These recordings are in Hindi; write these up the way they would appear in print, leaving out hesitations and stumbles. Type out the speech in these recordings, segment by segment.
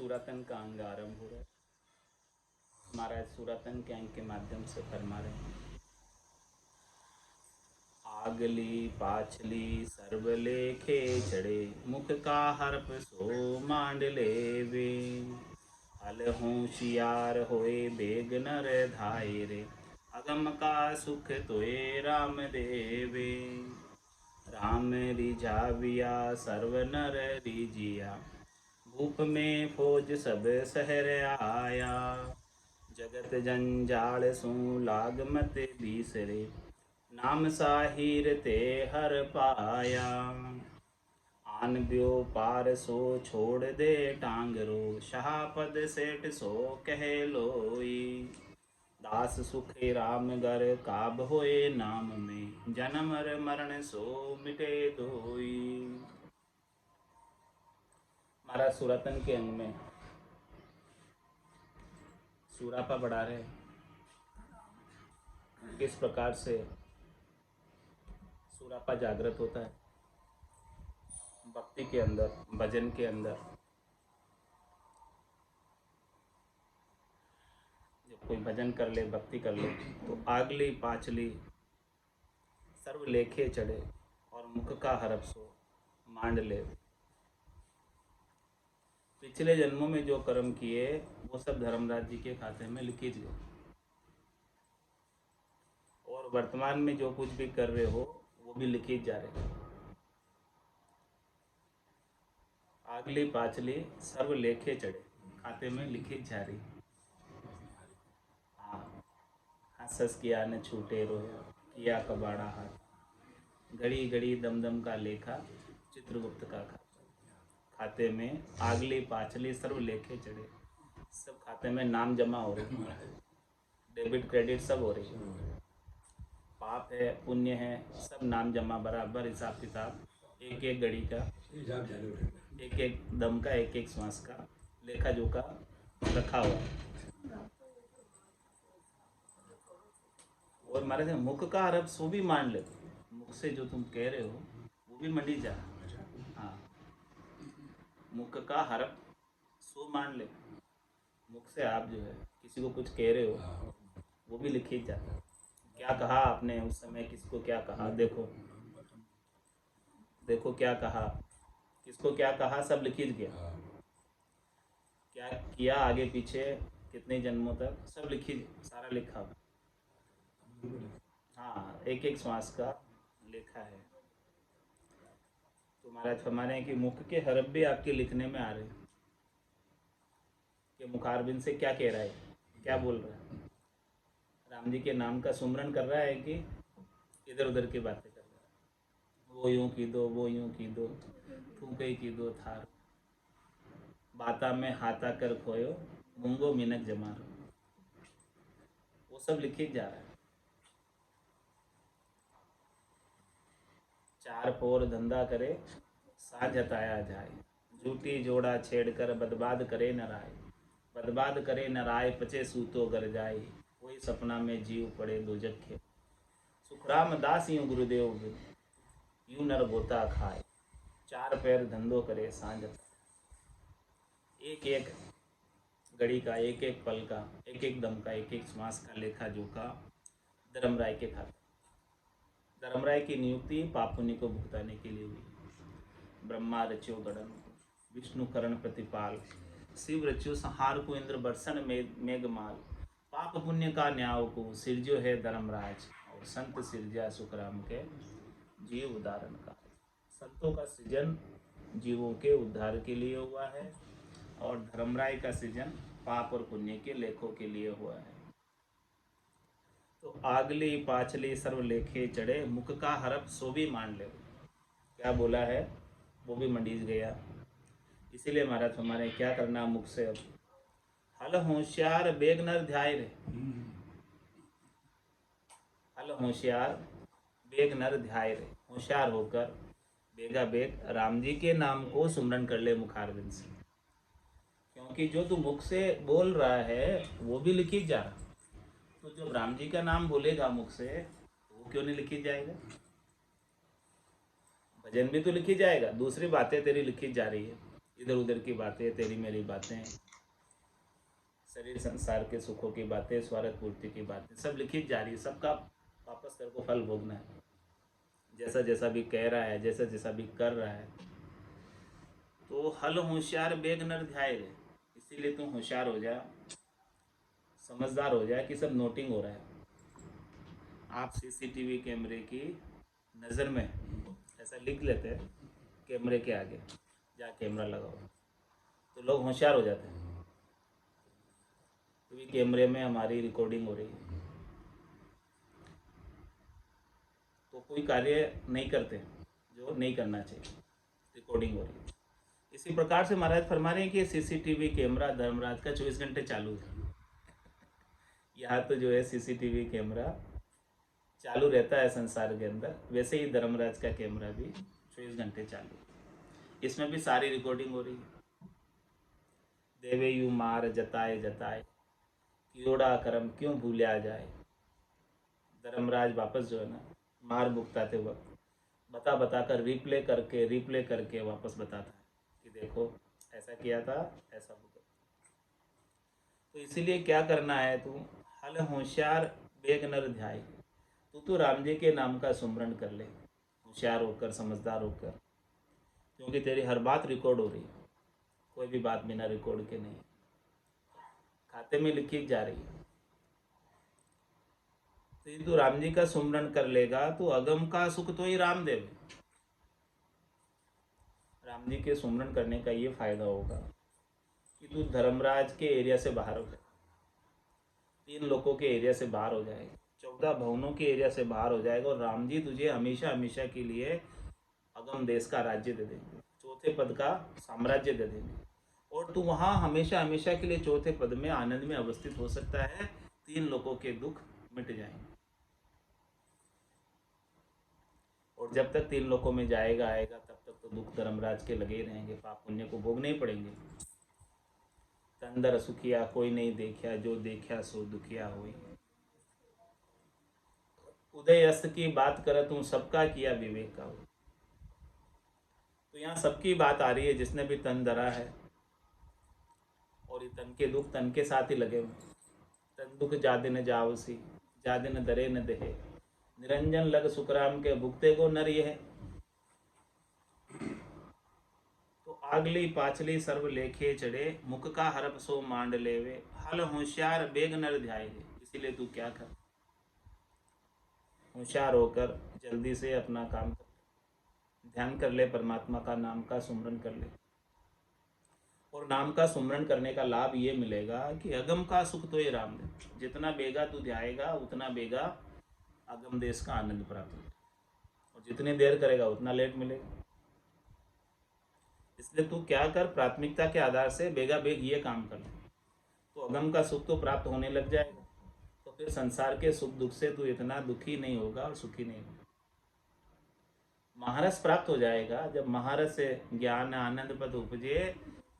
सूरतन का अंग आरंभ हो रहा है। महाराज सूरतन के अंग के माध्यम से फरमा रहे हैं, आगली पाछली सर्व लेखे चढ़े, मुख का हर्प सो मांड लेवे। हल होशियार होए बेग नर धाये रे, अगम का सुख तोए राम देवे। राम रिझाविया सर्व नर रिजिया, भूप में फौज सब शहर आया। जगत जंजाल सु लाग मत बीसरे, नाम साहिर ते हर पाया। आन ब्यो पार सो छोड़ दे टांगरो, शहापद सेठ सो कह लोई। दास सुखे राम गर काब होए नाम में, जन्म मरण सो मिटे दोई। महाराज सूरतन के अंग में सूरापा बढ़ा रहे, किस प्रकार से सूरापा जागृत होता है भक्ति के अंदर, भजन के अंदर। जब कोई भजन कर ले, भक्ति कर ले, तो आगली पाछली सर्व लेखे चढ़े और मुख का हरप सो मांड ले। पिछले जन्मों में जो कर्म किए वो सब धर्मराज जी के खाते में लिखे गए, और वर्तमान में जो कुछ भी कर रहे हो वो भी लिखे जा रहे। आगली पाछली सर्व लेखे चढ़े, खाते में लिखी जा रही। हाँ, हंस किया न छूटे रोया, किया कबाड़ा हाथ, घड़ी घड़ी दम दम का लेखा, चित्रगुप्त का खाते में आगली पाछली सर्व लेखे चढ़े। सब खाते में नाम जमा हो रही, डेबिट क्रेडिट सब हो रही। पाप है पुण्य है सब नाम जमा, बराबर हिसाब किताब, एक एक घड़ी का, एक एक दम का, एक एक श्वास का लेखा जोखा रखा हुआ। और हमारे से मुख का हरप सो भी मान ले, मुख से जो तुम कह रहे हो वो भी मंडी जा। हाँ, मुख का हरप सो मान ले, मुख से आप जो है किसी को कुछ कह रहे हो वो भी लिखी जाता है। क्या कहा आपने उस समय, किसको क्या कहा, देखो देखो क्या कहा, किसको क्या कहा, सब लिखी गया। क्या किया आगे पीछे, कितने जन्मों तक, सब लिखी, सारा लिखा हुआ। हाँ, एक एक श्वास का लिखा है। तो महाराज फरमाने हैं कि मुख के हरफ भी आपके लिखने में आ रहे हैं कि मुखारबिंद से क्या कह रहा है, क्या बोल रहा है। राम जी के नाम का सुमरन कर रहा है कि इधर उधर की बातें कर रहा है। वो यूं की दो, वो यूं की दो, फूके की दो थार, बाता में हाथा कर खोयो, मुंगो मिनक जमारो, वो सब लिखे जा रहा है। चार पोर धंधा करे, साझ हताया जाए, झूठी जोड़ा छेड़ कर बर्बाद करे न राय। बर्बाद करे न राय, पचे सूतो गर जाए, कोई सपना में जीव पड़े दोजख के। सुखराम दास यूं गुरुदेव बिन, यूं नर गोता खाए, चार पैर धंधो करे सांझ। एक एक घड़ी का, एक एक पल का, एक एक दम का, एक एक श्वास का लेखा जोखा धर्मराय के खाते। धर्मराय की नियुक्ति पाप पुण्य को भुगताने के लिए हुई। ब्रह्मा रच्यो गणन, विष्णु करण प्रतिपाल, शिव रच्यो संहार को, इंद्र बरसन मेघमाल। पाप पुण्य का न्याय को सिरजो है धर्मराज, और संत सिरजा सुखराम के जीव उदाहरण का। संतों का सृजन जीवों के उद्धार के लिए हुआ है, और धर्मराय का सृजन पाप और पुण्य के लेखों के लिए हुआ है। तो आगली पाछली सर्व लेखे चढ़े, मुख का हरप सो भी मान ले, क्या बोला है वो भी मंडीज गया। इसीलिए महाराज हमारे क्या करना मुख से, अब हल होशियार बेग नर ध्याय रे, हल होशियार बेग नर ध्याय रे, होशियार होकर बेगा बेग राम जी के नाम को सुमरन कर ले मुखारबिंद से। क्योंकि जो तू मुख से बोल रहा है वो भी लिखी जा रहा, तो जब राम जी का नाम बोलेगा मुख से तो वो क्यों नहीं लिखी जाएगा। भजन भी तो लिखी जाएगा, दूसरी बातें तेरी लिखी जा रही है, इधर उधर की बातें, तेरी मेरी बातें, शरीर संसार के सुखों की बातें, स्वार्थ पूर्ति की बातें सब लिखी जा रही है। सबका वापस तेरे को फल भोगना है। जैसा जैसा भी कह रहा है, जैसा जैसा भी कर रहा है, तो हल होशियार बेग नर ध्याय रे। इसीलिए तू होशियार हो जा, समझदार हो जाए कि सब नोटिंग हो रहा है। आप सीसीटीवी कैमरे की नज़र में ऐसा लिख लेते हैं कैमरे के आगे, जहाँ कैमरा लगा हो, तो लोग होशियार हो जाते हैं। क्योंकि कैमरे में हमारी रिकॉर्डिंग हो रही है, तो कोई कार्य नहीं करते जो नहीं करना चाहिए, रिकॉर्डिंग हो रही है। इसी प्रकार से महाराज फरमा रहे हैं कि सीसीटीवी कैमरा धर्मराज का 24 घंटे चालू है। यहाँ तो जो है सीसीटीवी कैमरा चालू रहता है संसार के अंदर, वैसे ही धर्मराज का कैमरा भी 24 घंटे चालू है। इसमें भी सारी रिकॉर्डिंग हो रही है। देवे यू मार जताए जताए, कियोड़ा कर्म क्यों भूलिया जाए। धर्मराज वापस जो है ना, मार भुगताते वक्त बता बता कर रिप्ले करके वापस बताता है कि देखो ऐसा किया था, ऐसा भुगत। तो इसीलिए क्या करना है, तू हल होशियार बेग नर ध्याय। तू राम जी के नाम का सुमरण कर ले, होशियार होकर, समझदार होकर, क्योंकि तेरी हर बात रिकॉर्ड हो रही है। कोई भी बात बिना रिकॉर्ड के नहीं, खाते में लिखी जा रही है। तो तू राम जी का सुमरण कर लेगा तो अगम का सुख तो ही राम देव। राम जी के सुमरण करने का ये फायदा होगा कि तू धर्मराज के एरिया से बाहर हो जाए, 3 लोकों के एरिया से बाहर हो जाएगा, 14 भवनों के एरिया से बाहर हो जाएगा, और राम जी तुझे हमेशा हमेशा के लिए अगम देश का राज्य दे देंगे, चौथे पद का साम्राज्य दे देंगे, और तू वहाँ हमेशा हमेशा के लिए चौथे पद में आनंद में अवस्थित हो सकता है। 3 लोकों के दुख मिट जाएंगे, और जब तक 3 लोकों में जाएगा आएगा तब तक तो दुख धर्मराज के लगे ही रहेंगे, पाप पुण्य को भोगने ही पड़ेंगे। तंदर सुखिया कोई नहीं देखिया, जो देखिया सो दुखिया होई। उदय अस्त की बात कर तू सबका किया विवेक का हो। तो यहाँ सबकी बात आ रही है, जिसने भी तन धरा है, और ये तन के दुख तन के साथ ही लगे हुए। तन दुख जादे न जावसी, जादे न दरे न देहे, निरंजन लग सुखराम के भुगते को नर ये है। तो आगली पाछली सर्व लेखे चढ़े, मुख का हरप सो मांड लेवे, हल होशियार बेग नर ध्याय। इसीलिए तू क्या कर, होशियार होकर जल्दी से अपना काम कर, ध्यान कर ले, परमात्मा का नाम का सुमरन कर ले। और नाम का सुमरन करने का लाभ ये मिलेगा कि अगम का सुख तो ये राम दे। जितना बेगा तू ध्याएगा उतना बेगा अगम देश का आनंद प्राप्त होगा, और जितनी देर करेगा उतना लेट मिलेगा। इसलिए तू क्या कर, प्राथमिकता के आधार से बेगा बेग ये काम कर ले, तो अगम का सुख तो प्राप्त होने लग जाएगा। तो फिर संसार के सुख दुख से तू इतना दुखी नहीं होगा और सुखी नहीं होगा। महारस प्राप्त हो जाएगा। जब महारस से ज्ञान आनंद पद उपजे,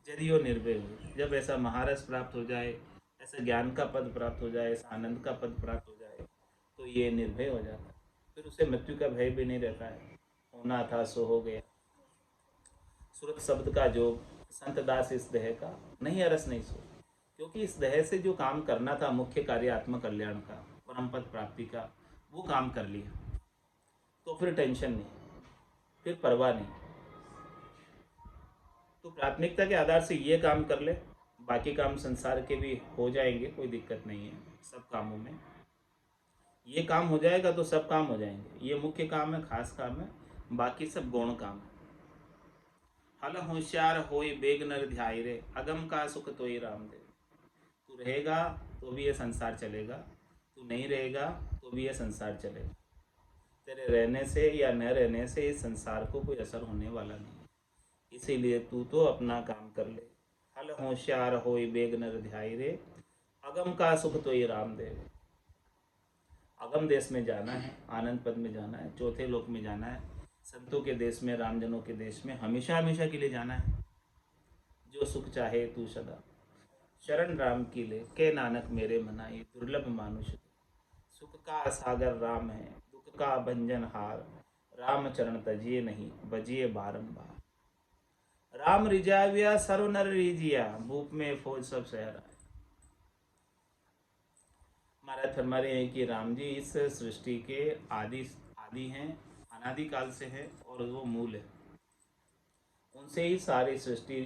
जदियो निर्भय हो। जब ऐसा महारस प्राप्त हो जाए, ऐसा ज्ञान का पद प्राप्त हो जाए, ऐसा आनंद का पद प्राप्त हो जाए, तो ये निर्भय हो जाता है। फिर उसे मृत्यु का भय भी नहीं रहता है। होना था सो हो गया। सुरत शब्द का जो संत दास इस देह का नहीं अरस नहीं सो, क्योंकि इस देह से जो काम करना था मुख्य कार्य आत्म कल्याण का, परम पद प्राप्ति का, वो काम कर लिया। तो फिर टेंशन नहीं, फिर परवाह नहीं। तो प्राथमिकता के आधार से ये काम कर ले, बाकी काम संसार के भी हो जाएंगे, कोई दिक्कत नहीं है। सब कामों में ये काम हो जाएगा तो सब काम हो जाएंगे। ये मुख्य काम है, खास काम है, बाकी सब गौण काम है। हल होशियार होई बेग नर ध्याय रे, अगम का सुख तो ही राम दे। तू रहेगा तो भी ये संसार चलेगा, तू नहीं रहेगा तो भी ये संसार चलेगा। तेरे रहने से या न रहने से इस संसार को कोई असर होने वाला नहीं है। इसीलिए तू तो अपना काम कर ले। हल होशियार होई बेग नर ध्याय रे, अगम का सुख तो ही राम दे। अगम देश में जाना है, आनंद पद में जाना है, चौथे लोक में जाना है, संतों के देश में, रामजनों के देश में हमेशा हमेशा के लिए जाना है। जो सुख चाहे तू सदा, शरण राम की ले, के नानक मेरे मनाई, दुर्लभ मानुष। सुख का सागर राम है, दुख का भंजन हार, राम चरण तजिए नहीं, बजिए बारंबार। राम रिजाविया सर्व नर रीजिया, भूप में फौज सब सहरा। महाराज फरमा रहे हैं कि राम जी इस सृष्टि के आदि आदि हैं, अनादि काल से है और वो मूल है। उनसे ही सारी सृष्टि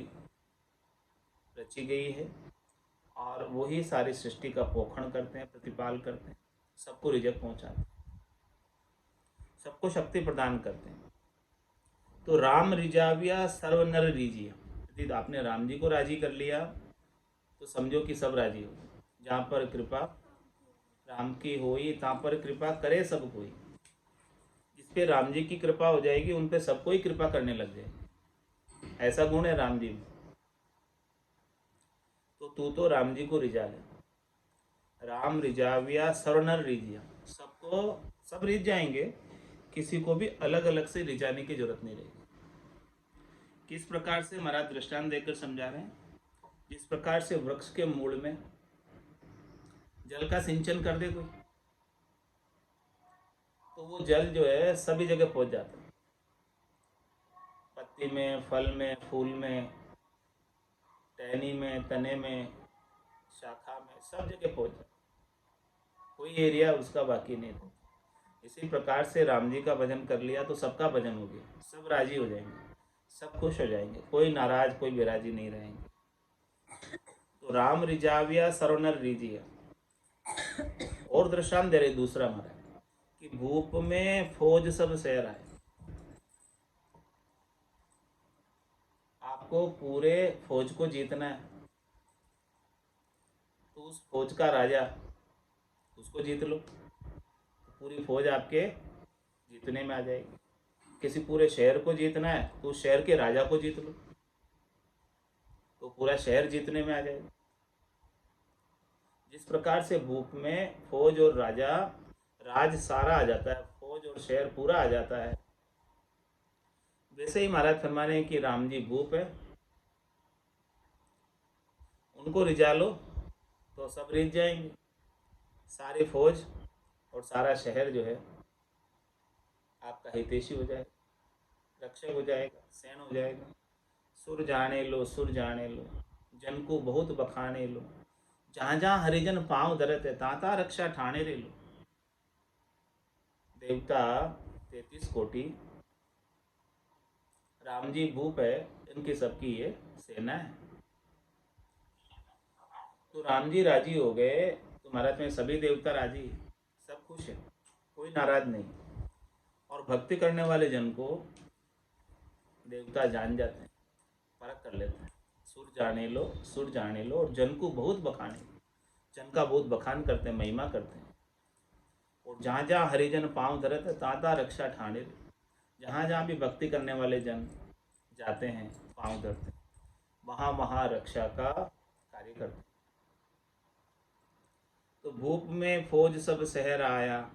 रची गई है और वही सारी सृष्टि का पोषण करते हैं, प्रतिपाल करते हैं, सबको रिजक पहुंचाते हैं, सबको शक्ति प्रदान करते हैं। तो राम रिजाविया सर्व नर रीजिया, यदि आपने राम जी को राजी कर लिया तो समझो कि सब राजी हो गए। जहाँ पर कृपा राम की होई तहाँ पर कृपा करे सब कोई। जिस पे राम जी की कृपा हो जाएगी उन पे सबको ही कृपा करने लग जाएगी। ऐसा गुण है राम जी में। तो तू तो राम जी को रिझा ले। राम रिझाविया सर्वनर रिझिया, सबको सब रिझ जाएंगे, किसी को भी अलग अलग से रिझाने की जरूरत नहीं रहेगी। किस प्रकार से महाराज दृष्टांत देकर समझा रहे हैं? जिस प्रकार से वृक्ष के मूल में जल का सिंचन कर दे कोई, तो वो जल जो है सभी जगह पहुंच जाता है, पत्ती में, फल में, फूल में, टहनी में, तने में, शाखा में, सब जगह पहुंच जाता, कोई एरिया उसका बाकी नहीं था। इसी प्रकार से राम जी का भजन कर लिया तो सबका भजन हो गया, सब राजी हो जाएंगे, सब खुश हो जाएंगे, कोई नाराज कोई बेराजी नहीं रहेंगे। तो राम रिजाविया सर्वनर रीजिया। और दृष्टांत दे रहे दूसरा महाराज कि भूप में फौज सब सहरा है। आपको पूरे फौज को जीतना है तो उस फौज का राजा उसको जीत लो, पूरी फौज आपके जीतने में आ जाएगी। किसी पूरे शहर को जीतना है तो उस शहर के राजा को जीत लो तो पूरा शहर जीतने में आ जाएगा। जिस प्रकार से भूप में फौज और राजा, राज सारा आ जाता है, फौज और शहर पूरा आ जाता है, वैसे ही महाराज फरमा रहे हैं कि राम जी भूप है, उनको रिझा लो तो सब रिझ जाएंगे, सारी फौज और सारा शहर जो है आपका हितैषी हो जाएगा, रक्षक हो जाएगा, सैन हो जाएगा। सुर जाने लो, सुर जाने लो, जन को बहुत बखाने लो, जहाँ जहाँ हरिजन पांव धरत है ताता रक्षा ठाणे रे लो। देवता 33 कोटि, राम जी भूप है, इनकी सबकी ये सेना है। तो राम जी राजी हो गए तो महाराज में सभी देवता राजी, सब खुश है, कोई नाराज नहीं। और भक्ति करने वाले जन को देवता जान जाते हैं, परख कर लेते हैं। सुर जाने लो, सुर जाने लो, और जन को बहुत बखाने, जन का बहुत बखान करते हैं, महिमा करते हैं। और जहाँ जहाँ हरिजन पांव धरत है ताता रक्षा ठाणे, जहाँ जहाँ भी भक्ति करने वाले जन जाते हैं पांव धरते हैं, वहाँ वहाँ रक्षा का कार्य करते हैं। तो भूप में फौज सब शहर आया,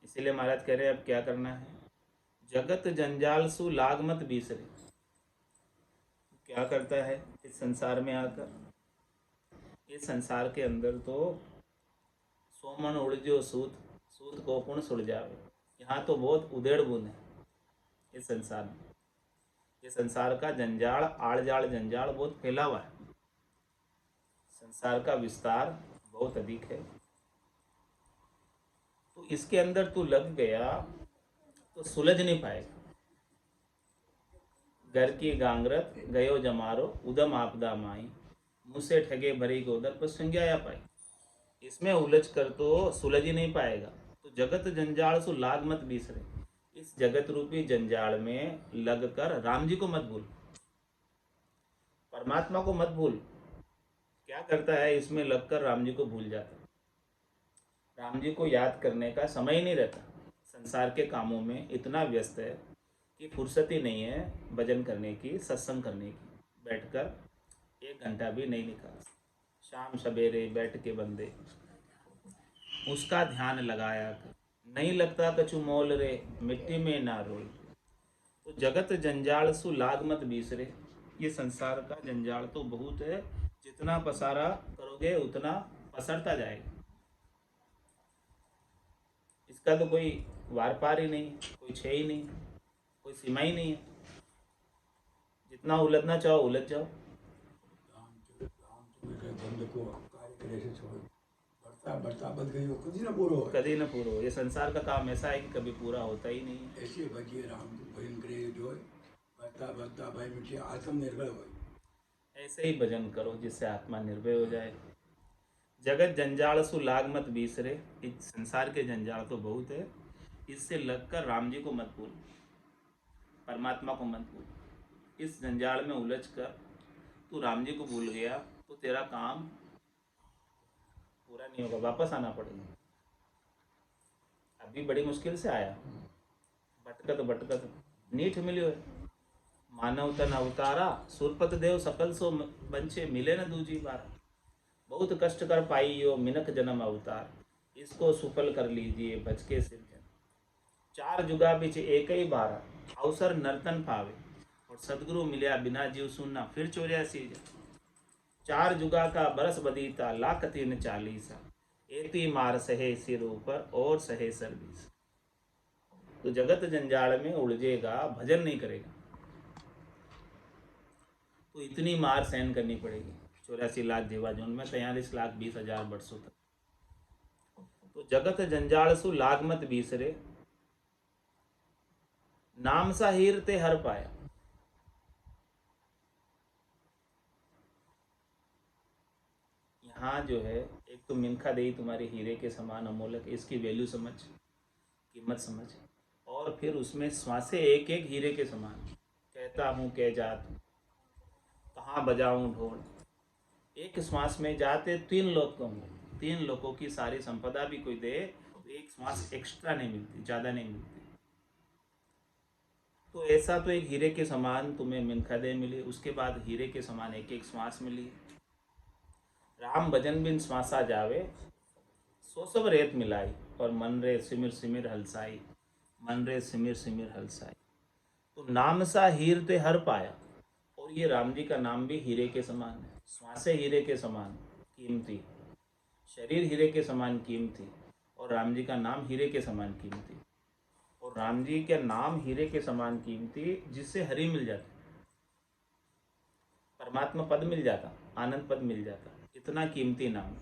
इसीलिए महाराज कह रहे हैं अब क्या करना है? जगत जंजाल सु लाग मत बीसरे। क्या करता है इस संसार में आकर? इस संसार के अंदर तो सोमन उड़जो सूत, सूत को पुण सुड़ जावे। यहाँ तो बहुत उधेड़ बुन है इस संसार में। ये संसार का जंजाल, आड़-जाड़ जंजाल बहुत फैला हुआ है, संसार का विस्तार बहुत अधिक है। तो इसके अंदर तू लग गया तो सुलझ नहीं पाएगा। घर की गांगरत गयो जमारो, उदम आपदा माई, मुझसे ठगे भरी गोदर पर संज्ञाया पाई। इसमें उलझ कर तो सुलझ ही नहीं पाएगा। तो जगत जंजाल सु लाग मत बीसरे, इस जगत रूपी जंजाल में लगकर राम जी को मत भूल, परमात्मा को मत भूल। क्या करता है इसमें लगकर राम जी को भूल जाता है, राम जी को याद करने का समय ही नहीं रहता, संसार के कामों में इतना व्यस्त है कि फुर्सत ही नहीं है भजन करने की, सत्संग करने की। बैठकर 1 घंटा भी नहीं निकाल, शाम सवेरे बैठ के बंदे उसका ध्यान लगाया कर, नहीं लगता कछु मोल रे, मिट्टी में ना रोल। तो जगत जंजाल सु लाग मत बीसरे, ये संसार का जंजाल तो बहुत है, जितना पसारा करोगे उतना पसरता जाएगा, इसका तो कोई वार पार ही नहीं, कोई छे ही नहीं, कोई सीमा ही नहीं है। जितना उलझना चाहो उलझ जाओ। राम के बंद को कार्य करे से छोड़ बढ़ता बढ़ता बद गई हो कभी ना पूरा हो कभी न पूरा हो। ये संसार का काम ऐसा है कि कभी पूरा होता ही नहीं है। ऐसे भजिए राम भजन करे जो बढ़ता बढ़ता भाई मिट्टी आत्मनिर्भर हो। ऐसे ही भजन करो जिससे आत्मा निर्भय हो जाए। जगत जंजाल सु लाग मत बीसरे। इस संसार के जंजाल तो बहुत है, इससे लगकर राम जी को मत भूल, परमात्मा को मत भूल। इस जंजाल में उलझ कर तू राम जी को भूल गया तो तेरा काम पूरा नहीं होगा, वापस आना पड़ेगा। अभी बड़ी मुश्किल से आया, भटकत भटकत नीठ मिलियो है। मानव तन अवतारा सुरपत देव सकल सो बंचे मिले न दूजी बार। बहुत कष्ट कर पाई यो मिनक जन्म अवतार, इसको सुफल कर लीजिए बच के सिरजन। चार जुगा बिच एक ही बार अवसर नर्तन पावे, और सदगुरु मिलिया बिना जीव सुनना फिर 84 जन। चार जुगा का बरस बदीता लाख 340, एती मार सहे सिर ऊपर और सहे सर बीस। तो जगत जंजाल में उलझेगा, भजन नहीं करेगा तो इतनी मार सहन करनी पड़ेगी। 84 लाख जीवाजून में 43,20,000 वर्षों तक। तो जगत जंजाल सु लाग मत बीसरे, नाम सा हीर ते हर पाया। यहाँ जो है एक तो मिनखा देई तुम्हारे हीरे के समान अमोलक, इसकी वैल्यू समझ, कीमत समझ। और फिर उसमें श्वासे एक एक हीरे के समान। कहता हूँ कह जात कहाँ बजाऊं ढोल। एक श्वास में जाते 3 लोग कहूँ, 3 लोगों की सारी संपदा भी कोई दे तो एक श्वास एक्स्ट्रा नहीं मिलती, ज़्यादा नहीं मिलती। तो ऐसा तो एक हीरे के समान तुम्हें मिनखा दे मिली, उसके बाद हीरे के समान एक एक श्वास मिली। राम भजन बिन श्वासा जावे, सो सब रेत मिलाई, और मन रे सिमिर सिमिर हलसाई, मन रे सिमिर सिमिर हलसाई। तो नाम सा हीर ते हर पाया, और ये राम जी का नाम भी हीरे के समान है। श्वासें हीरे के समान कीमती, शरीर हीरे के समान कीमती, और राम जी का नाम हीरे के समान कीमती। और राम जी का नाम हीरे के समान कीमती, जिससे हरि मिल जाता, परमात्मा पद मिल जाता, आनंद पद मिल जाता, इतना कीमती नाम।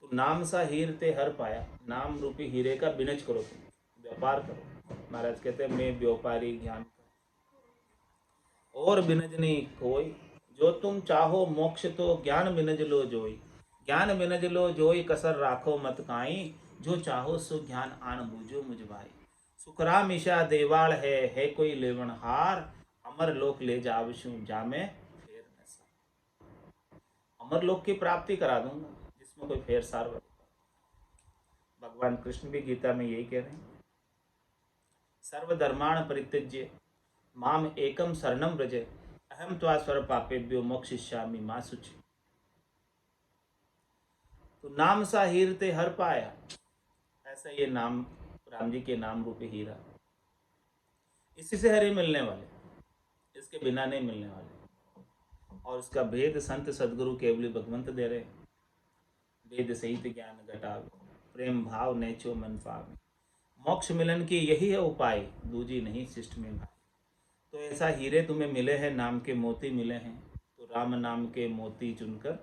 तो नाम सा हीर ते हर पाया, नाम रूपी हीरे का बिनज करो, तुम व्यापार करो। महाराज कहते हैं मैं व्यापारी ज्ञान और बिनज नहीं कोई, जो तुम चाहो मोक्ष तो ज्ञान बिनज लो जोई। ज्ञान बिनज लो जोई कसर राखो मत काई, जो चाहो सो ज्ञान आन बूझो मुझ भाई। सुखराम ईशा देवाल है कोई लेवन हार, अमर लोक ले जावशु जामे फेर न सार। अमर लोक की प्राप्ति करा दूंगा जिसमें कोई फेर सार। भगवान कृष्ण भी गीता में यही कह रहे हैं, सर्वधर्माण परित्यज्य माम एकम शरणम व्रज, अहम त्वा स्वर पापेभ्यो मोक्षयिष्यामि मा शुचि। तो नाम सा हीर ते हर पाया, ऐसा ये नाम राम जी के नाम रूपी हीरा, इसी से हरि मिलने वाले, इसके बिना नहीं मिलने वाले। और इसका भेद संत सदगुरु केवली भगवंत दे रहे। वेद सहित ज्ञान घटावे, प्रेम भाव नेचो मन पावे। मोक्ष मिलन की यही है उपाय, दूजी नहीं शिष्ट में भाई। तो ऐसा हीरे तुम्हें मिले हैं, नाम के मोती मिले हैं, तो राम नाम के मोती चुनकर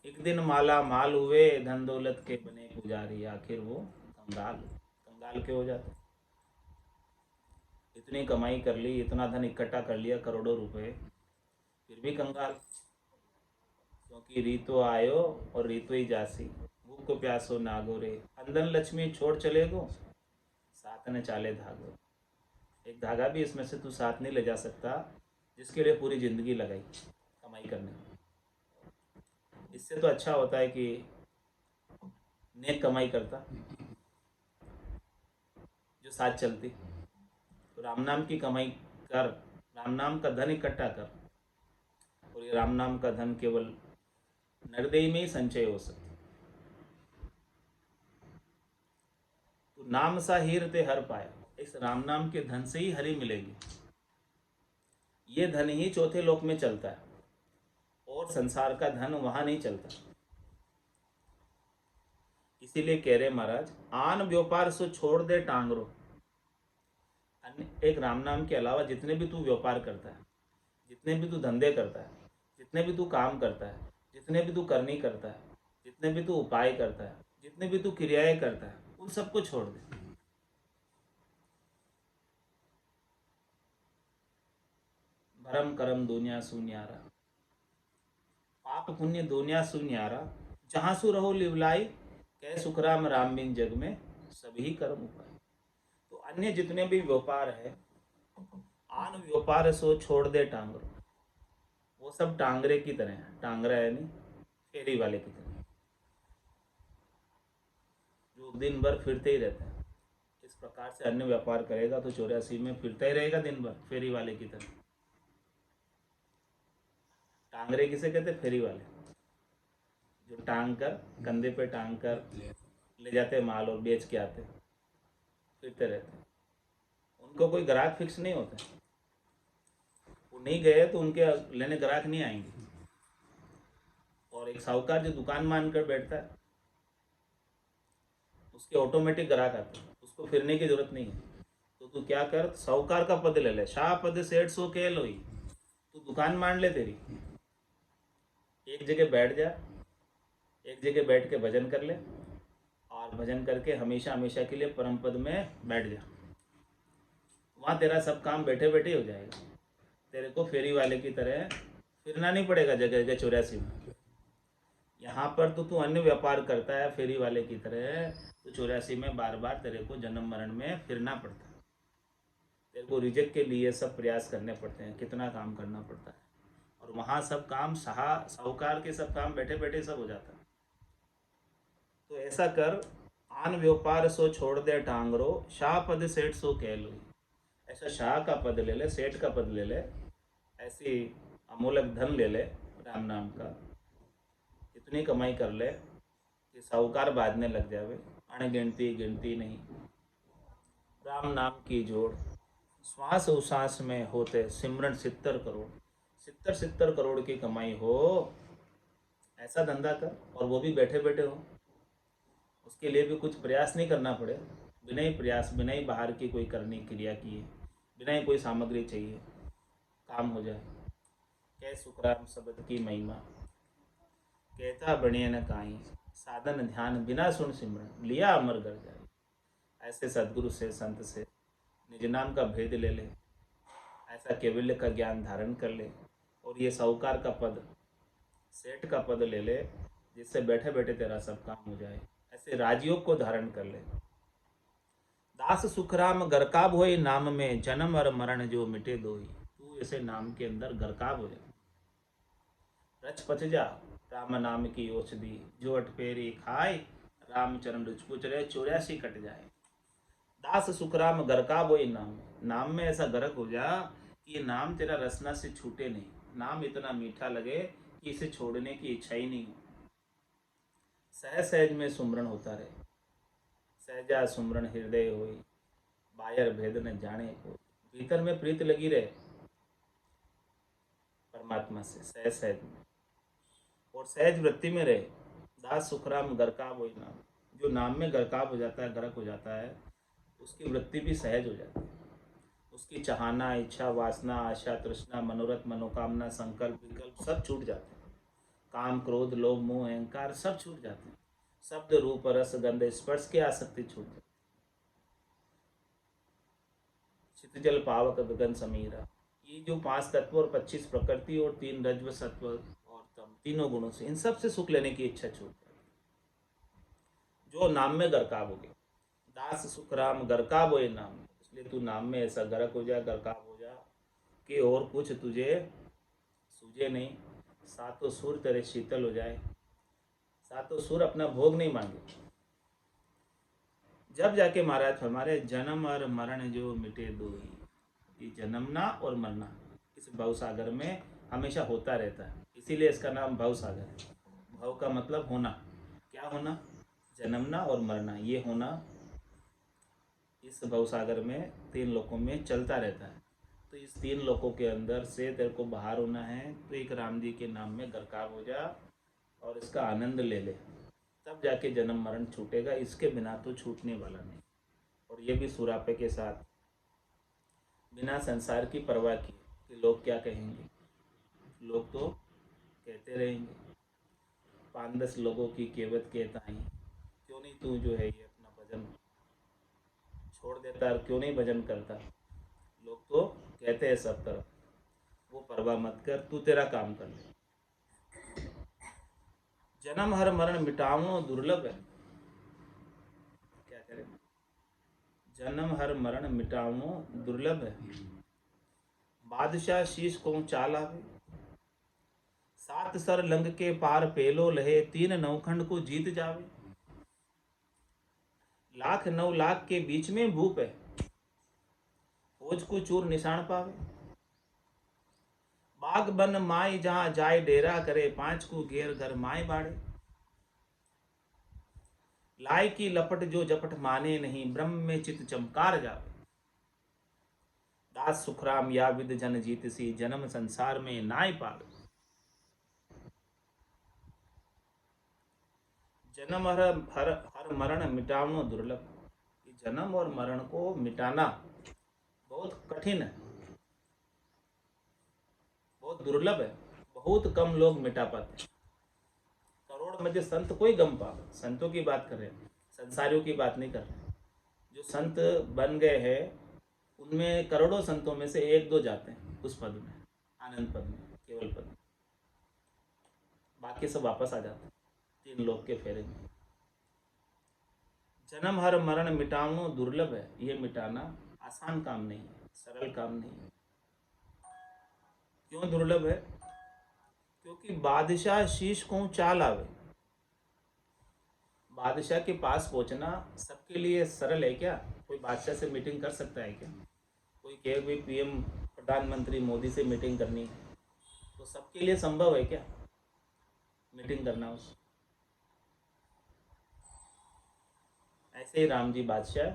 एक दिन माला माल हुए, धन दौलत के बने पुजारी, आखिर वो कंगाल कंगाल के हो जाते। इतनी कमाई कर ली, इतना धन इकट्ठा कर लिया, करोड़ों रुपए, फिर भी कंगाल। क्योंकि रीतो आयो और रीतो ही जासी, भूख को प्यासो नागो रे, अंदन लक्ष्मी छोड़ चले गो, साथ न चाले धागो। एक धागा भी इसमें से तू साथ नहीं ले जा सकता, जिसके लिए पूरी जिंदगी लगाई कमाई करने। इससे तो अच्छा होता है कि नेक कमाई करता जो साथ चलती। तो राम नाम की कमाई कर, राम नाम का धन इकट्ठा कर, और ये राम नाम का धन केवल नगदेही में ही संचय हो सकता। तो नाम सा हीर ते हर पाया, इस राम नाम के धन से ही हरि मिलेगी। ये धन ही चौथे लोक में चलता है, और संसार का धन वहां नहीं चलता। इसीलिए कह रहे महाराज, आन व्यापार सो छोड़ दे टांगरो, अन्य एक राम नाम के अलावा जितने भी तू व्यापार करता है, जितने भी तू धंधे करता है, जितने भी तू काम करता है, जितने भी तू करनी करता है, जितने भी तू उपाय करता है, जितने भी तू क्रियाएं करता है, उन सबको छोड़ दे। भरम करम दुनिया सुन्यारा, पाप पुण्य दुनिया सुन्यारा, जहाँ सु रहो लिवलाई, कह सुखराम राम बिन जग में सभी कर्म उपाय। तो अन्य जितने भी व्यापार है, आन व्यापार सो छोड़ दे टांगरो, वो सब टांगरे की तरह है। टांगरा यानी फेरी वाले की तरह, जो दिन भर फिरते ही रहते हैं। इस प्रकार से अन्य व्यापार करेगा तो 84 में फिरता ही रहेगा दिन भर फेरी वाले की तरह। टांगरे किसे कहते? फेरी वाले, जो टांग कर, कंधे पे टांग कर ले जाते माल और बेच के आते, फिरते रहते। उनको कोई ग्राहक फिक्स नहीं होता, वो नहीं गए तो उनके लेने ग्राहक नहीं आएंगे। और एक साहूकार जो दुकान मान कर बैठता है, उसके ऑटोमेटिक ग्राहक आते हैं, उसको फिरने की जरूरत नहीं है। तो तू क्या कर, साहूकार का पद ले ले, शाह पद सेठ सो के लोई, तू दुकान मान ले तेरी, एक जगह बैठ जा, एक जगह बैठ के भजन कर ले, और भजन करके हमेशा हमेशा के लिए परम पद में बैठ जा। वहाँ तेरा सब काम बैठे बैठे हो जाएगा। तेरे को फेरी वाले की तरह फिरना नहीं पड़ेगा जगह जगह 84 में। यहाँ पर तो तू अन्य व्यापार करता है फेरी वाले की तरह, तो 84 में बार बार तेरे को जन्म मरण में फिरना पड़ता है। तेरे को रिजेक्ट के लिए सब प्रयास करने पड़ते हैं, कितना काम करना पड़ता है। और वहाँ सब काम साहूकार के सब काम बैठे बैठे सब हो जाता है। तो ऐसा कर, आन व्यापार सो छोड़ दे टांगरो, शाह पद सेठ सो कह लो। ऐसा शाह का पद ले ले, सेठ का पद ले ले, ऐसी अमूलक धन ले ले राम नाम का, इतनी कमाई कर ले कि साहूकार बाजने लग जावे, अणगिनती गिनती नहीं। राम नाम की जोड़, श्वास उश्वास में होते सिमरन 70 करोड़, 70 करोड़ की कमाई हो, ऐसा धंधा कर, और वो भी बैठे बैठे हो। उसके लिए भी कुछ प्रयास नहीं करना पड़े, बिना ही प्रयास, बिना ही बाहर की कोई करनी क्रिया किए, बिना ही कोई सामग्री चाहिए, काम हो जाए। कह सुखराम शब्द की महिमा, कहता बनिए न काई, साधन ध्यान बिना सुन सिमरन, लिया अमर कर जाए। ऐसे सदगुरु से, संत से निज नाम का भेद ले ले, ऐसा केवल्य का ज्ञान धारण कर ले, और ये साहूकार का पद, सेठ का पद ले ले, जिससे बैठे बैठे तेरा सब काम हो जाए। ऐसे राजयोग को धारण कर ले। दास सुखराम गरकाब होई, नाम में जन्म और मरण जो मिटे दोई। तू ऐसे नाम के अंदर गरकाब हो जा, रच पच जा राम नाम की औषधि, जो अटपेरी खाए, रामचरण रुचपुच रहे 84 कट जाए। दास सुखराम गरकाब होई, नाम में ऐसा गरक हो जा कि ये नाम तेरा रसना से छूटे नहीं, नाम इतना मीठा लगे कि इसे छोड़ने की इच्छा ही नहीं हो। सहज सहज में सुमरण होता रहे, सहजा सुमरण हृदय होई, बायर भेद न जाने को। भीतर में प्रीत लगी रहे परमात्मा से, सहज सहज में, और सहज वृत्ति में रहे। दास सुखराम गरकाब होई, नाम जो नाम में गरकाब हो जाता है, गरक हो जाता है, उसकी वृत्ति भी सहज हो जाती है। उसकी चाहना, इच्छा, वासना, आशा, तृष्णा, मनोरथ, मनोकामना, संकल्प, विकल्प सब छूट जाते हैं। काम, क्रोध, लोभ, मोह, अहंकार सब छूट जाते हैं। शब्द, रूप, रस, गंध, स्पर्श की आसक्ति छूट जाती है। क्षितिजल पावक गगन समीरा, ये जो 5 तत्व और 25 प्रकृति और 3 रज्व सत्व और तम, तीनों गुणों से, इन सब से सुख लेने की इच्छा छूट जाती है, जो नाम में गरकाब हो गए। दास सुखराम गरकाब हो नाम में, इसलिए तू नाम में ऐसा गरक हो जा, गरकाब हो जा कि और कुछ तुझे सूझे नहीं। सातों सुर तेरे शीतल हो जाए, सातों सुर अपना भोग नहीं मांगे। जब जाके महाराज हमारे जन्म और मरण जो मिटे दो ही, ये जन्मना और मरना इस भवसागर में हमेशा होता रहता है, इसीलिए इसका नाम भवसागर है। भव का मतलब होना, क्या होना? जन्मना और मरना, ये होना इस भवसागर में 3 लोकों में चलता रहता है। तो इस 3 लोकों के अंदर से तेरे को बाहर होना है, तो एक राम जी के नाम में गरकाब हो जा और इसका आनंद ले ले, तब जाके जन्म मरण छूटेगा, इसके बिना तो छूटने वाला नहीं। और ये भी सुरापे के साथ बिना संसार की परवाह किए कि लोग क्या कहेंगे। लोग तो कहते रहेंगे, 5-10 लोगों की केवत कहता ही, क्यों नहीं तू जो है ये अपना भजन छोड़ देता और क्यों नहीं भजन करता। लोग तो कहते हैं सब तरफ, वो परवाह मत कर, तू तेरा काम कर ले। जन्म हर मरण मिटावनो दुर्लभ है, क्या करें। जन्म हर मरण मिटावनो दुर्लभ है, बादशाह शीश को चाल आवे। 7 सर लंग के पार पेलो लहे, 3 नवखंड को जीत जावे। 1,00,000 9 लाख के बीच में भूप है, फौज को चूर निशान पावे। बाग बन माई जहां जाय डेरा करे, 5 को घेर घर माए बाड़े। लाय की लपट जो जपट माने नहीं, ब्रह्म में चित चमकार जावे। दास सुखराम या विद जन जीत सी, जन्म संसार में नाय पावे। जन्म हर मरण मिटावनो दुर्लभ, कि जन्म और मरण को मिटाना बहुत कठिन है, बहुत दुर्लभ है, बहुत कम लोग मिटा पाते हैं। करोड़ में से संत कोई गम पावे, संतों की बात कर रहे हैं, संसारियों की बात नहीं कर रहे। जो संत बन गए हैं उनमें करोड़ों संतों में से 1-2 जाते हैं उस पद में, आनंद पद में, केवल पद में, बाकी सब वापस आ जाते हैं 3 लोक के फेरे में। जन्म हर मरण मिटावनो दुर्लभ है, ये मिटाना आसान काम नहीं है, सरल काम नहीं है। क्यों दुर्लभ है? क्योंकि बादशाह शीश को चाल आवे। बादशाह के पास पहुंचना सबके लिए सरल है क्या? कोई बादशाह से मीटिंग कर सकता है क्या? कोई कहे भाई पीएम प्रधानमंत्री मोदी से मीटिंग करनी है, तो सबके लिए संभव है क्या मीटिंग करना उस? ऐसे ही राम जी बादशाह,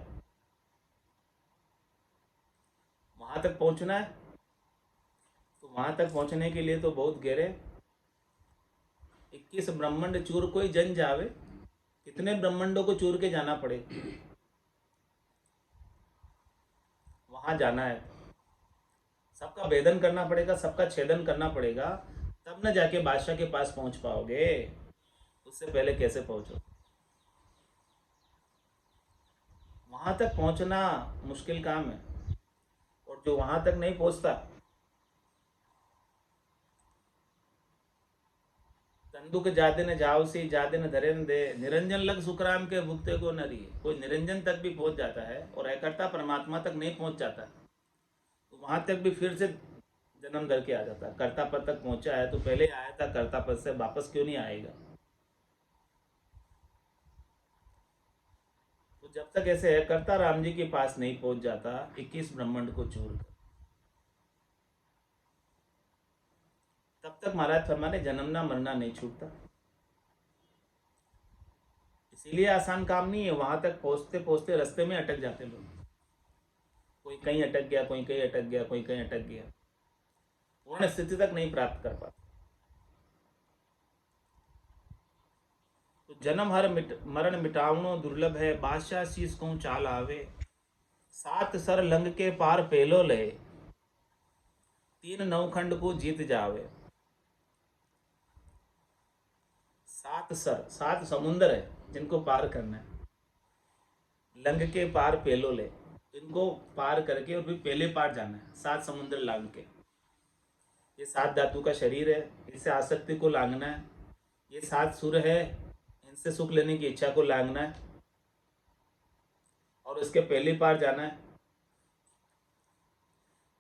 वहां तक पहुंचना है तो वहां तक पहुंचने के लिए तो बहुत गहरे 21 ब्रह्मांड चूर कोई जन जावे। कितने ब्रह्मांडों को चूर के जाना पड़े, वहां जाना है, सबका भेदन करना पड़ेगा, सबका छेदन करना पड़ेगा, तब न जाके बादशाह के पास पहुंच पाओगे। उससे पहले कैसे पहुंचो? वहां तक पहुंचना मुश्किल काम है, और जो वहां तक नहीं पहुंचता, तंदुक जाते न जाओ सी जाते न धरे न दे, निरंजन लग सुखराम के भुगते को नरी। कोई निरंजन तक भी पहुंच जाता है और अकर्ता परमात्मा तक नहीं पहुंच जाता, तो वहां तक भी फिर से जन्म करके आ जाता। कर्ता पद तक पहुंचा है तो पहले आया था, कर्ता पद से वापस क्यों नहीं आएगा? तो जब तक ऐसे है, कर्ता राम जी के पास नहीं पहुंच जाता 21 ब्रह्मांड को छोड़ कर, तब तक महाराज फरमाने जन्मना मरना नहीं छूटता। इसीलिए आसान काम नहीं है, वहां तक पहुंचते पहुंचते रास्ते में अटक जाते लोग। कोई कहीं अटक गया, कोई कहीं अटक गया, कोई कहीं अटक गया, पूर्ण स्थिति तक नहीं प्राप्त कर पाते। तो जन्म हर मरण मिटावनो दुर्लभ है, बादशाह शीस को चाल आवे। 7 सर लंग के पार पेलो लहे, 3 नवखंड को जीत जावे। 7 सर, 7 समुंदर है जिनको पार करना है। लंग के पार पेलो ले, इनको पार करके और फिर पहले पार जाना है, 7 समुंदर लांग के। ये 7 धातु का शरीर है, इससे आसक्ति को लांघना है। ये 7 सुर है, इनसे सुख लेने की इच्छा को लांघना है और इसके पहले पार जाना है।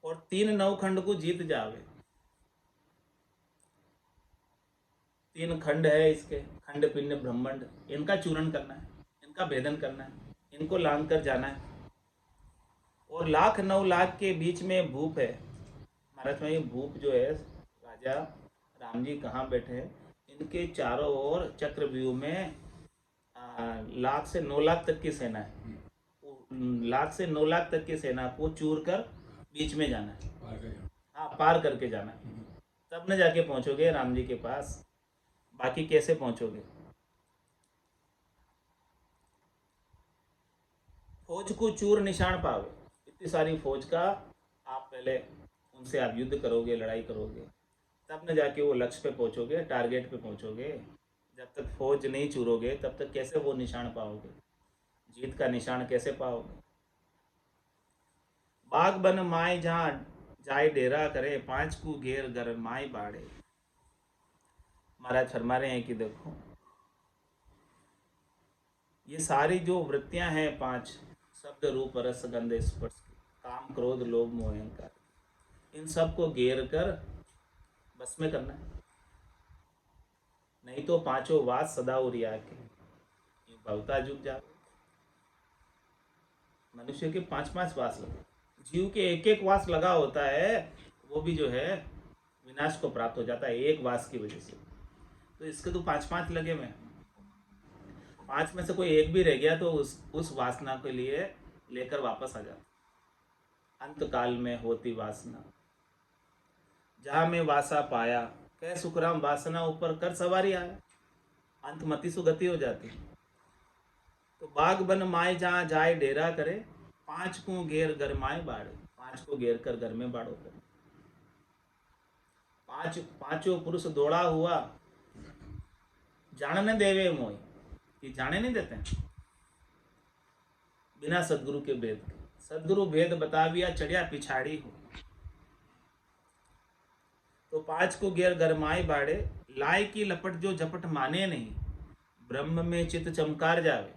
और 3 नवखंड को जीत जावे। 3 खंड है इसके, खंड पिंड ब्रह्मांड, इनका चूरण करना है, इनका भेदन करना है, इनको लांघ कर जाना है। और 1,00,000 9 लाख के बीच में भूप है। महाराज में ये भूप जो है, राजा राम जी कहाँ बैठे हैं, इनके चारों ओर चक्रव्यूह में 1,00,000 से 9 लाख तक की सेना है। 1,00,000 से 9 लाख तक की सेना को चूर कर बीच में जाना है, हाँ पार करके जाना है, तब न जाके पहुंचोगे राम जी के पास। बाकी कैसे पहुंचोगे? फौज को चूर निशान पावे, इतनी सारी फौज का आप पहले उनसे आप युद्ध करोगे, लड़ाई करोगे, तब न जाके वो लक्ष्य पे पहुंचोगे, टारगेट पे पहुंचोगे। जब तक फौज नहीं चुरोगे तब तक कैसे वो निशान पाओगे, जीत का निशान कैसे पाओगे। बाग बन माए जहाँ जाए डेरा करे, पांच को घेर घर माए बाड़े। महाराज फरमा रहे हैं कि देखो, ये सारी जो वृत्तियां हैं पांच, शब्द रूप रस गंध स्पर्श की, काम क्रोध लोभ मोह अहंकार, इन सब को घेर कर बस में करना है। नहीं तो पांचों वास सदा उरिया के ये भवता जुग जाओ। मनुष्य के पांच पांच वास लगे, जीव के एक एक वास लगा होता है, वो भी जो है विनाश को प्राप्त हो जाता है एक वास की वजह से। तो इसके तो पांच पांच लगे हुए हैं, पांच में से कोई एक भी रह गया तो उस वासना के लिए लेकर वापस आ जाता। अंत काल में होती वासना, जहां में वासा पाया, कह सुखराम वासना ऊपर कर सवारी आया। अंत मति सुगति हो जाती। तो बाग बन माए जहाँ जाए डेरा करे, पांच को घेर घर माए बाड़े, पांच को घेर कर घर में बाड़ो करे। पांचों पुरुष दौड़ा हुआ जानने देवे मोय, ये जाने नहीं देते हैं बिना सदगुरु के भेद के। सदगुरु भेद बताविया चढ़िया पिछाड़ी हो। तो पांच को घेर घर माए बाड़े, लाए की लपट जो झपट माने नहीं, ब्रह्म में चित चमकार जावे।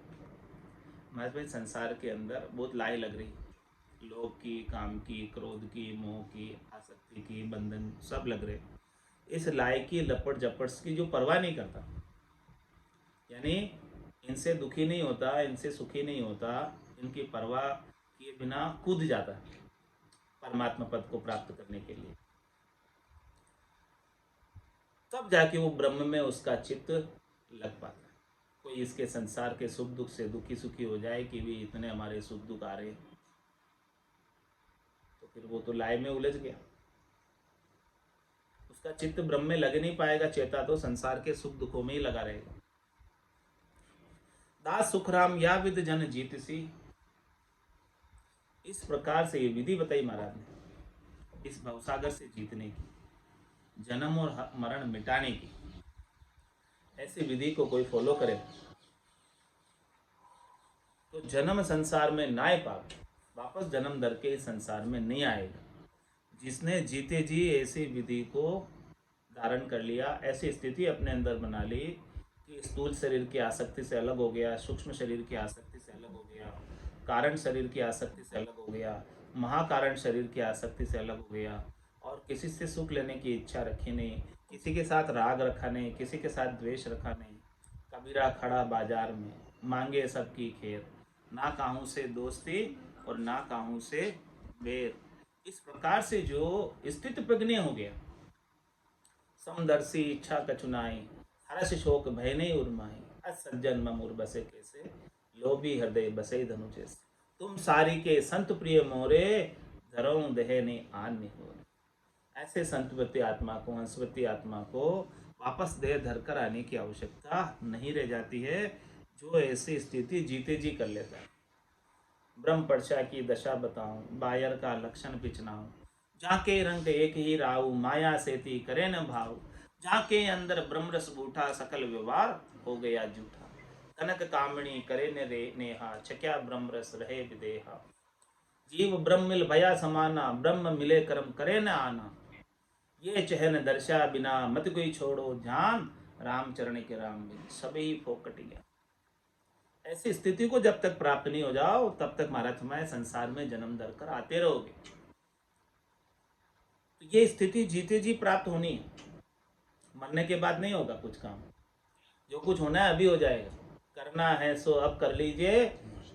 महाराज भाई संसार के अंदर बहुत लाई लग रही, लोभ की, काम की, क्रोध की, मोह की, आसक्ति की, बंधन सब लग रहे। इस लाई की लपट झपट की जो परवाह नहीं करता, यानी इनसे दुखी नहीं होता, इनसे सुखी नहीं होता, इनकी परवाह किए बिना कूद जाता है परमात्मा पद को प्राप्त करने के लिए, तब जाके वो ब्रह्म में उसका चित्त लग पाता है। कोई इसके संसार के सुख दुख से दुखी सुखी हो जाए कि भी इतने हमारे सुख दुख आ रहे, तो फिर वो तो लाई में उलझ गया, उसका चित्त ब्रह्म में लग नहीं पाएगा। चेता तो संसार के सुख दुखों में ही लगा रहेगा। दास सुखराम या विद जन जीत सी, इस प्रकार से ये विधि बताई महाराज ने इस भवसागर से जीतने की, जन्म और मरण मिटाने की। ऐसी विधि को कोई फॉलो करे तो जन्म संसार में ना आए पाप, वापस जन्म दर के संसार में नहीं आएगा। जिसने जीते जी ऐसी विधि को धारण कर लिया, ऐसी स्थिति अपने अंदर बना ली कि स्थूल शरीर की आसक्ति से अलग हो गया, सूक्ष्म शरीर की आसक्ति से अलग हो गया, कारण शरीर की आसक्ति से अलग हो गया, महाकारण शरीर की आसक्ति से अलग हो गया, और किसी से सुख लेने की इच्छा रखी नहीं, किसी के साथ राग रखा नहीं, किसी के साथ द्वेष रखा नहीं। कबीरा खड़ा बाजार में मांगे सबकी खैर, ना काहू से दोस्ती और ना काहू से बैर। इस प्रकार से जो स्थित प्रज्ञ हो गया, समदर्शी इच्छा कचुनाई, हर्ष शोक भय नहीं उर्माई, असज्जन ममुर बसे कैसे, लोभी हृदय बसे धनु जैसे। तुम सारी के संत प्रिय मोरे, धरऊ दहे ने आन हो। ऐसे संतवती आत्मा को, हंसवती आत्मा को वापस देह धर कर आने की आवश्यकता नहीं रह जाती है, जो ऐसी स्थिति जीते जी कर लेता है। ब्रह्म पर्चा की दशा बताऊं, बायर का लक्षण पिचनाऊं, जाके रंग एक ही राऊ, माया सेती करे न भाव, जाके अंदर ब्रह्म रस बूठा, सकल व्यवहार हो गया झूठा। कनक कामणी करे न रे नेहा, छक्या ब्रह्म रस रहे विदेहा। जीव ब्रह्म मिल भया समाना, ब्रह्म मिले कर्म करे न आना। ये चहन दर्शा बिना मत कोई छोड़ो, ध्यान राम चरण के राम बिन सभी फोकटिया। ऐसी स्थिति को जब तक प्राप्त नहीं हो जाओ, तब तक महाराज हमारे संसार में जन्म धर कर आते रहोगे। तो ये स्थिति जीते जी प्राप्त होनी है, मरने के बाद नहीं होगा कुछ काम। जो कुछ होना है अभी हो जाएगा, करना है सो अब कर लीजिए,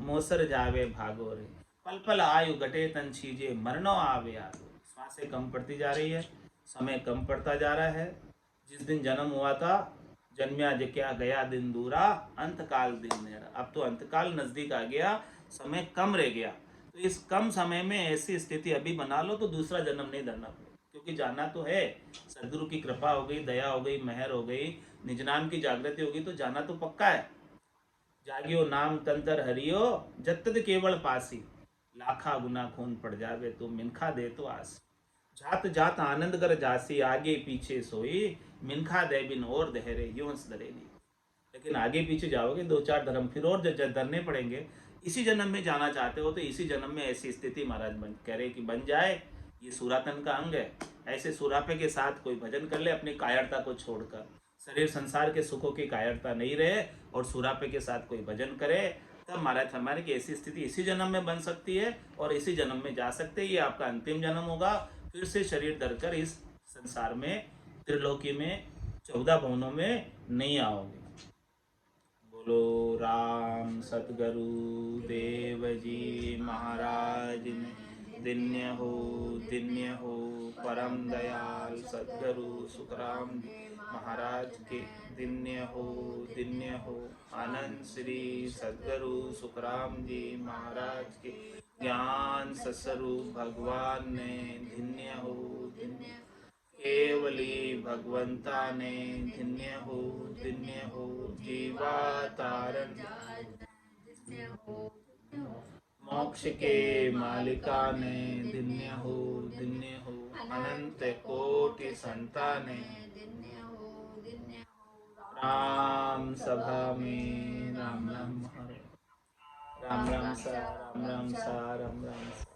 मोसर जावे भागो रे, पल पल आयु घटे तन छीजे, मरनो आवे आगो। सांसें कम पड़ती जा रही है, समय कम पड़ता जा रहा है। जिस दिन जन्म हुआ था, जन्म्या जक्या गया दिन दूरा, अंतकाल दिन नेरा। अब तो अंतकाल नजदीक आ गया, समय कम रह गया। तो इस कम समय में ऐसी स्थिति अभी बना लो तो दूसरा जन्म नहीं धरना पड़े, क्योंकि जाना तो है। सदगुरु की कृपा हो गई, दया हो गई, मेहर हो गई, निज नाम की जागृति होगी तो जाना तो पक्का है। जागियो नाम तंतर हरियो, जत्तद केवल पासी, लाखा गुना खून पड़ जावे तो मिनखा दे तो आस। जात जात आनंद कर जासी आगे पीछे सोई, मिनखा दे बिन और दहरे यूं दरेली। लेकिन आगे पीछे जाओगे दो चार धर्म फिर और धरने पड़ेंगे। इसी जन्म में जाना चाहते हो तो इसी जन्म में ऐसी स्थिति महाराज बन कह रहे कि बन जाए, ये सूरातन का अंग है। ऐसे सुरापे के साथ कोई भजन कर ले अपनी कायरता को छोड़कर, शरीर संसार के सुखों की कायरता नहीं रहे और सुरापे के साथ कोई भजन करे, तब महाराज हमारे की ऐसी स्थिति इसी जन्म में बन सकती है और इसी जन्म में जा सकते हैं। ये आपका अंतिम जन्म होगा, फिर से शरीर धरकर इस संसार में त्रिलोकी में 14 भवनों में नहीं आओगे। बोलो राम सतगुरु देव जी महाराज ने दिन्य हो परम दयाल सतगुरु सुखराम महाराज के दिन्य हो आनंद श्री सतगुरु सुखराम जी महाराज के ज्ञान सस्वरूप भगवान ने दिन्य हो केवली भगवंता ने दिन्य हो जीवा तारण मोक्ष के मालिका ने दिन्य हो अनंत कोटि संताने राम सभा में राम राम हरे राम राम सा राम राम सा राम राम सा।